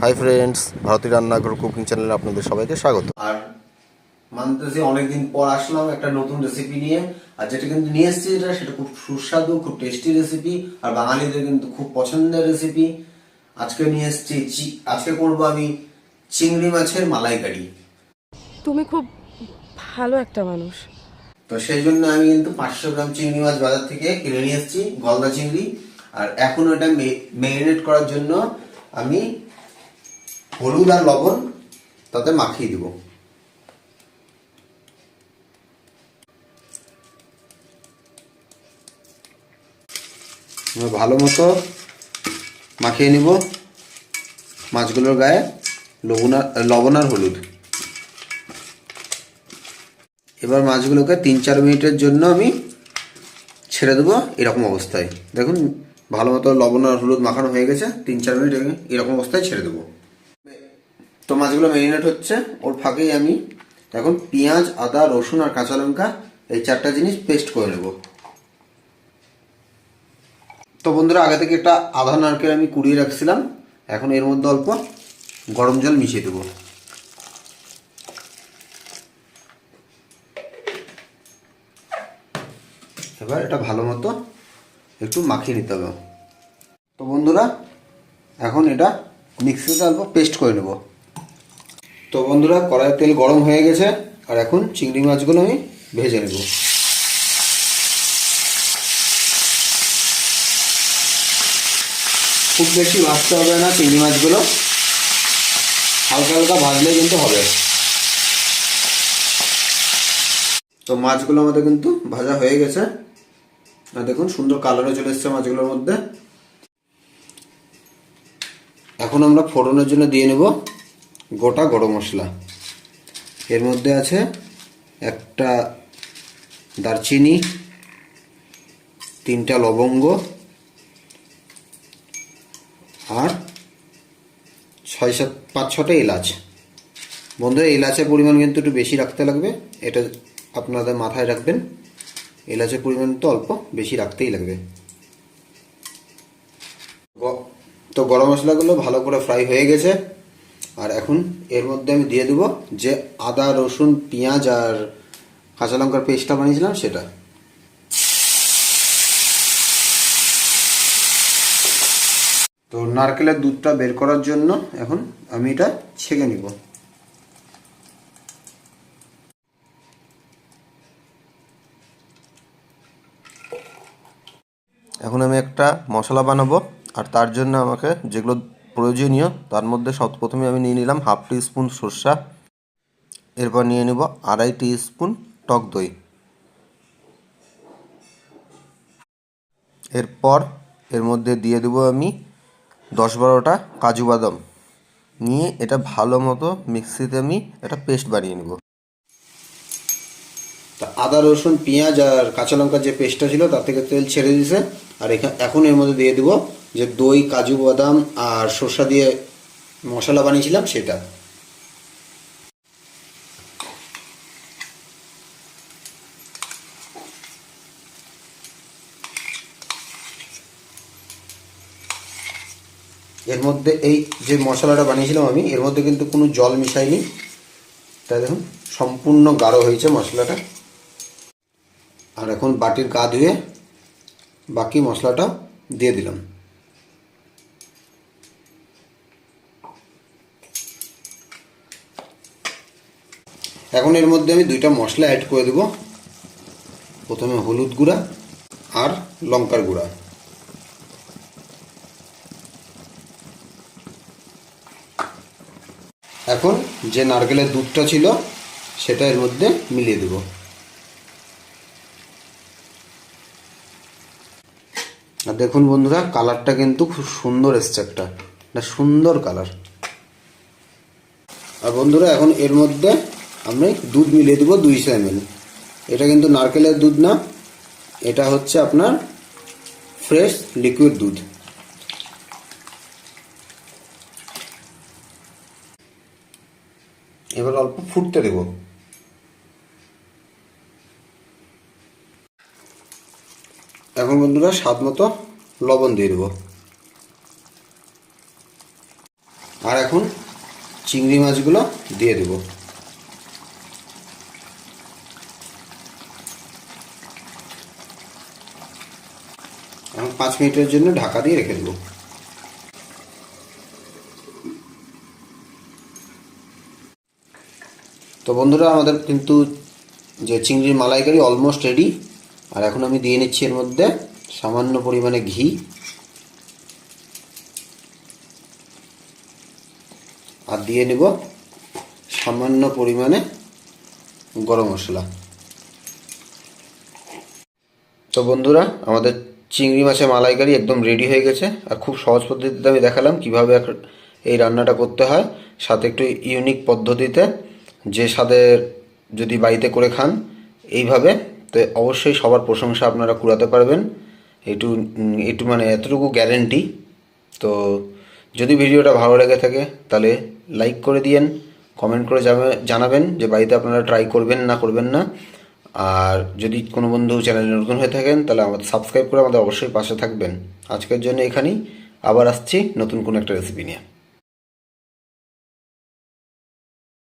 Hi friends, ভারতীয় রান্নাঘর cooking চ্যানেলে আপনাদের সবাইকে স্বাগত। আর মানতেছি অনেকদিন পর আসলাম একটা নতুন রেসিপি নিয়ে। আর যেটা কিন্তু নিয়ে এসেছি সেটা খুব সুস্বাদু, খুব টেস্টি রেসিপি, আর বাঙালিদের কিন্তু খুব পছন্দের রেসিপি। আজকে নিয়ে এসেছি আজকে করবো আমি চিংড়ি মাছের মালাইকারি। তুমি খুব ভালো একটা মানুষ। তো সেই জন্য আমি কিন্তু 500 গ্রাম চিংড়ি মাছ বাজার থেকে কিনে নিয়ে এসেছি, গলদা চিংড়ি। আর এখন ওটা ম্যারিনেট করার জন্য আমি হলুদ আর লবণ তাতে মাখিয়ে দিব। ভালো মতো মাখিয়ে নিব মাছগুলোর গায়ে লবণ আর হলুদ। এবার মাছগুলোকে 3-4 মিনিটের জন্য আমি ছেড়ে দেবো এরকম অবস্থায়। দেখুন ভালো মতো লবণ আর হলুদ মাখানো হয়ে গেছে, 3-4 মিনিট এরকম অবস্থায় ছেড়ে দেবো। তো মাছগুলো ম্যারিনেট হচ্ছে, ওর ফাঁকেই আমি এখন পেঁয়াজ, আদা, রসুন আর কাঁচা লঙ্কা এই 4টা জিনিস পেস্ট করে নেব। তো বন্ধুরা, আগে থেকে একটা আধা নারকেল আমি কুড়িয়ে রাখছিলাম, এখন এর মধ্যে অল্প গরম জল মিশিয়ে দেবো। এবার এটা ভালো মতো একটু মাখিয়ে নিতে হবে। তো বন্ধুরা, এখন এটা মিক্সিতে অল্প পেস্ট করে নেব। তো বন্ধুরা, কড়াইয়ের তেল গরম হয়ে গেছে, আর এখন চিংড়ি মাছগুলো আমি ভেজে নেব। খুব বেশি ভাজতে হবে না চিংড়ি মাছগুলো, হালকা হালকা ভাজলে কিন্তু হবে। তো মাছগুলো আমাদের কিন্তু ভাজা হয়ে গেছে, আর দেখুন সুন্দর কালারও চলে এসছে মাছগুলোর মধ্যে। এখন আমরা ফোড়নের জন্য দিয়ে নেব গোটা গরম মশলা। এর মধ্যে আছে একটা দারচিনি, 3টা লবঙ্গ আর 5-6টা এলাচ। বন্ধুরা, এলাচের পরিমাণ কিন্তু একটু বেশি রাখতে লাগবে, এটা আপনাদের মাথায় রাখবেন। এলাচের পরিমাণ তো অল্প বেশি রাখতেই লাগবে। তো গরম মশলাগুলো ভালো করে ফ্রাই হয়ে গেছে, আর এখন এর মধ্যে আমি দিয়ে দেবো যে আদা, রসুন, পেঁয়াজ আর কাঁচা লঙ্কার পেস্টটা বানিয়েছিলাম সেটা। তো নারকেলের দুধটা বের করার জন্য এখন আমি এটা ছেঁকে নিব। এখন আমি একটা মশলা বানাবো, আর তার জন্য আমাকে যেগুলো প্রয়োজনীয় তার মধ্যে প্রথমে আমি নিয়ে নিলাম 1/2 টিস্পুন সরষা, এরপর নিয়ে নেব 2.5 টিস্পুন টক দই, এরপর এর মধ্যে দিয়ে দেবো আমি 10-12টা কাজু বাদাম, নিয়ে এটা ভালো মতো মিক্সিতে আমি একটা পেস্ট বানিয়ে নেব। তা আদা, রসুন, পেঁয়াজ আর কাঁচা লঙ্কার যে পেস্টটা ছিল তার থেকে তেল ছেড়ে দিয়েছে, আর এখন এর মধ্যে দিয়ে দেবো যে দই, কাজু বাদাম আর সরষা দিয়ে মশলা বানিয়েছিলাম সেটা। এর মধ্যে এই যে মশলাটা বানিয়েছিলাম আমি, এর মধ্যে কিন্তু কোনো জল মিশাইনি, তাই দেখুন সম্পূর্ণ গাঢ় হয়েছে মশলাটা। আর এখন বাটির গা ধুয়ে বাকি মশলাটা দিয়ে দিলাম। এখন এর মধ্যে আমি 2টা মশলা অ্যাড করে দেব। প্রথমে হলুদ গুঁড়া আর লঙ্কার গুঁড়া। এখন যে নারকেলের দুধটা ছিল সেটা এর মধ্যে মিলিয়ে দেব। আর দেখুন বন্ধুরা, কালারটা কিন্তু খুব সুন্দর এসছে, একটা সুন্দর কালার। আর বন্ধুরা, এখন এর মধ্যে আমি দুধ মিলিয়ে দেবো 200 ml। এটা কিন্তু নারকেলের দুধ না, এটা হচ্ছে আপনার ফ্রেশ লিকুইড দুধ। এবার অল্প ফুটতে দেব। এখন বন্ধুরা স্বাদ মতো লবণ দিয়ে দেবো। আর এখন চিংড়ি মাছগুলো দিয়ে দেবো। এখন 5 মিনিটের জন্য ঢাকা দিয়ে রেখে দেবো। তো বন্ধুরা, আমাদের কিন্তু যে চিংড়ির মালাইকারি অলমোস্ট রেডি। আর এখন আমি দিয়ে নিচ্ছি এর মধ্যে সামান্য পরিমাণে ঘি, আর দিয়ে নেব সামান্য পরিমাণে গরম মশলা। তো বন্ধুরা, আমাদের চিংড়ি মাছের মালাইকারি একদম রেডি হয়ে গেছে। আর খুব সহজ পদ্ধতিতে আমি দেখালাম কিভাবে এই রান্নাটা করতে হয়, সাথে একটু ইউনিক পদ্ধতিতে, যে স্বাদের যদি বাড়িতে করে খান এইভাবে, তো অবশ্যই সবার প্রশংসা আপনারা কুড়াতে পারবেন। একটু মানে এতটুকু গ্যারেন্টি। তো যদি ভিডিওটা ভালো লেগে থাকে তাহলে লাইক করে দিয়েন, কমেন্ট করে জানাবেন যে বাড়িতে আপনারা ট্রাই করবেন না করবেন না। আর যদি কোনো বন্ধু চ্যানেলে নতুন হয়ে থাকেন তাহলে আমাদের সাবস্ক্রাইব করে আমাদের অবশ্যই পাশে থাকবেন। আজকের জন্য এখানেই, আবার আসছি নতুন কোনো একটা রেসিপি নিয়ে।